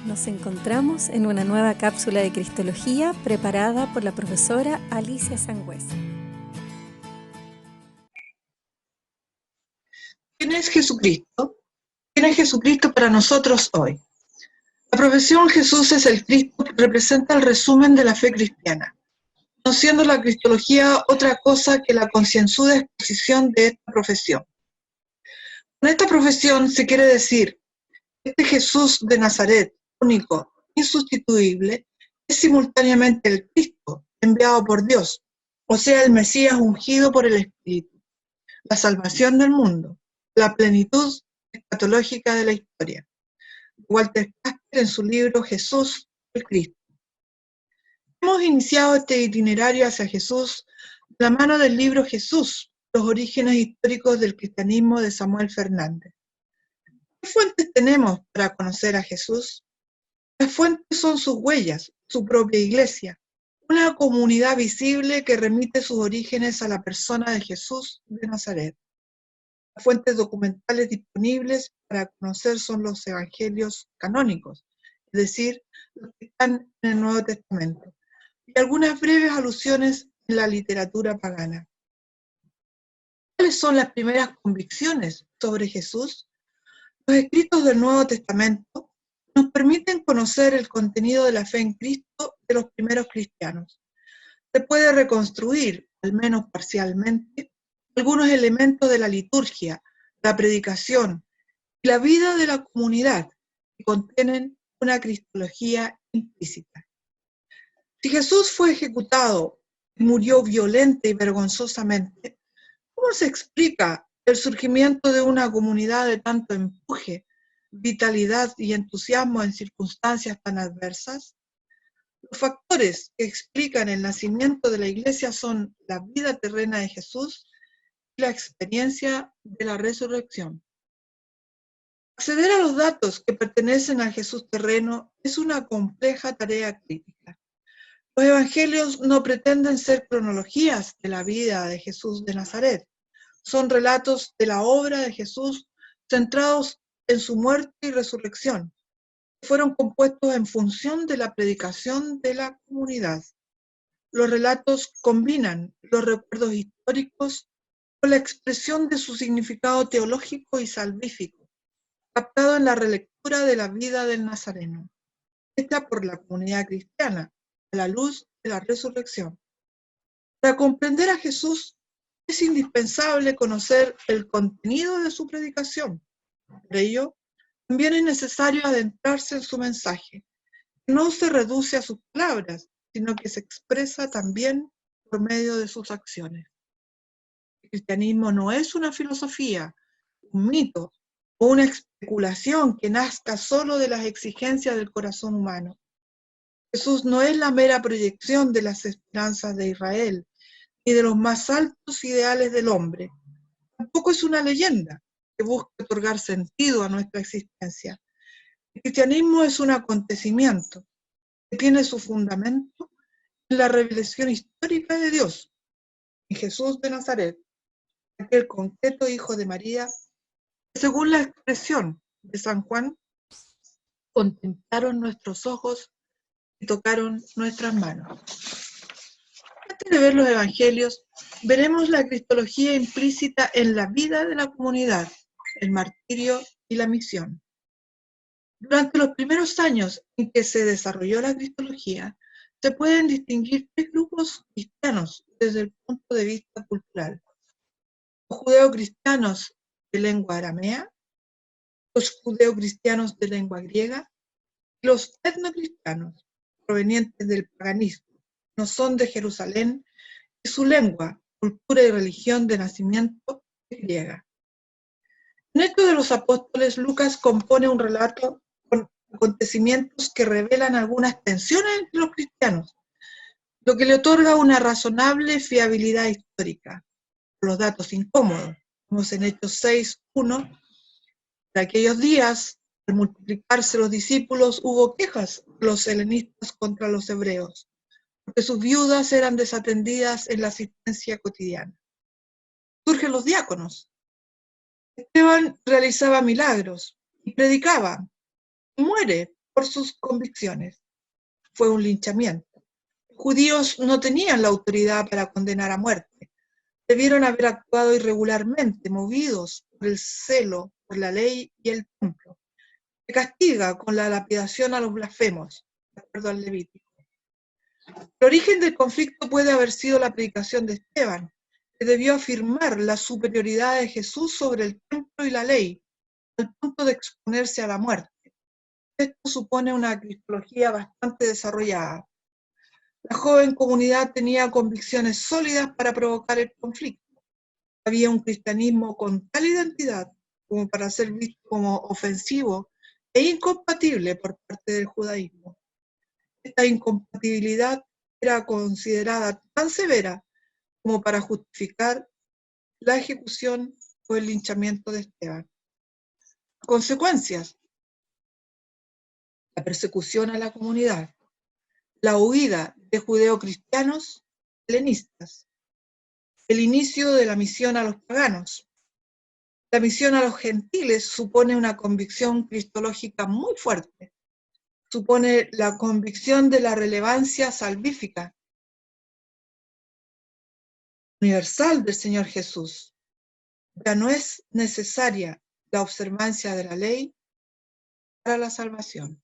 Nos encontramos en una nueva cápsula de Cristología preparada por la profesora Alicia Sangüesa. ¿Quién es Jesucristo? ¿Quién es Jesucristo para nosotros hoy? La profesión Jesús es el Cristo que representa el resumen de la fe cristiana, no siendo la cristología otra cosa que la concienzuda exposición de esta profesión. Con esta profesión se quiere decir que este Jesús de Nazaret, único, insustituible, es simultáneamente el Cristo enviado por Dios, o sea, el Mesías ungido por el Espíritu, la salvación del mundo, la plenitud escatológica de la historia. Walter Kasper en su libro Jesús el Cristo. Hemos iniciado este itinerario hacia Jesús de la mano del libro Jesús, los orígenes históricos del cristianismo de Samuel Fernández. ¿Qué fuentes tenemos para conocer a Jesús? Las fuentes son sus huellas, su propia iglesia, una comunidad visible que remite sus orígenes a la persona de Jesús de Nazaret. Las fuentes documentales disponibles para conocer son los evangelios canónicos, es decir, los que están en el Nuevo Testamento, y algunas breves alusiones en la literatura pagana. ¿Cuáles son las primeras convicciones sobre Jesús? Los escritos del Nuevo Testamento nos permiten conocer el contenido de la fe en Cristo de los primeros cristianos. Se puede reconstruir, al menos parcialmente, algunos elementos de la liturgia, la predicación y la vida de la comunidad que contienen una cristología implícita. Si Jesús fue ejecutado y murió violenta y vergonzosamente, ¿cómo se explica el surgimiento de una comunidad de tanto empuje, vitalidad y entusiasmo en circunstancias tan adversas? Los factores que explican el nacimiento de la iglesia son la vida terrena de Jesús y la experiencia de la resurrección. Acceder a los datos que pertenecen al Jesús terreno es una compleja tarea crítica. Los evangelios no pretenden ser cronologías de la vida de Jesús de Nazaret. Son relatos de la obra de Jesús centrados en su muerte y resurrección. Fueron compuestos en función de la predicación de la comunidad. Los relatos combinan los recuerdos históricos con la expresión de su significado teológico y salvífico, captado en la relectura de la vida del Nazareno, hecha por la comunidad cristiana, a la luz de la resurrección. Para comprender a Jesús es indispensable conocer el contenido de su predicación. Por ello, también es necesario adentrarse en su mensaje, que no se reduce a sus palabras, sino que se expresa también por medio de sus acciones. El cristianismo no es una filosofía, un mito o una especulación que nazca solo de las exigencias del corazón humano. Jesús no es la mera proyección de las esperanzas de Israel, ni de los más altos ideales del hombre. Tampoco es una leyenda que busca otorgar sentido a nuestra existencia. El cristianismo es un acontecimiento que tiene su fundamento en la revelación histórica de Dios, en Jesús de Nazaret, aquel concreto hijo de María, que según la expresión de San Juan, contemplaron nuestros ojos y tocaron nuestras manos. Antes de ver los evangelios, veremos la cristología implícita en la vida de la comunidad, el martirio y la misión. Durante los primeros años en que se desarrolló la cristología, se pueden distinguir tres grupos cristianos desde el punto de vista cultural: los judeocristianos de lengua aramea, los judeocristianos de lengua griega y los etnocristianos provenientes del paganismo. No son de Jerusalén y su lengua, cultura y religión de nacimiento es griega. En Hechos de los Apóstoles, Lucas compone un relato con acontecimientos que revelan algunas tensiones entre los cristianos, lo que le otorga una razonable fiabilidad histórica. Los datos incómodos, como en Hechos 6:1, de aquellos días, al multiplicarse los discípulos, hubo quejas de los helenistas contra los hebreos, porque sus viudas eran desatendidas en la asistencia cotidiana. Surgen los diáconos. Esteban realizaba milagros y predicaba. Muere por sus convicciones. Fue un linchamiento. Los judíos no tenían la autoridad para condenar a muerte. Debieron haber actuado irregularmente, movidos por el celo por la ley y el templo. Se castiga con la lapidación a los blasfemos, de acuerdo al Levítico. El origen del conflicto puede haber sido la predicación de Esteban, que debió afirmar la superioridad de Jesús sobre el templo y la ley, al punto de exponerse a la muerte. Esto supone una cristología bastante desarrollada. La joven comunidad tenía convicciones sólidas para provocar el conflicto. Había un cristianismo con tal identidad como para ser visto como ofensivo e incompatible por parte del judaísmo. Esta incompatibilidad era considerada tan severa como para justificar la ejecución o el linchamiento de Esteban. Consecuencias: la persecución a la comunidad, la huida de judeocristianos helenistas, el inicio de la misión a los paganos. La misión a los gentiles supone una convicción cristológica muy fuerte. Supone la convicción de la relevancia salvífica universal del Señor Jesús. Ya no es necesaria la observancia de la ley para la salvación.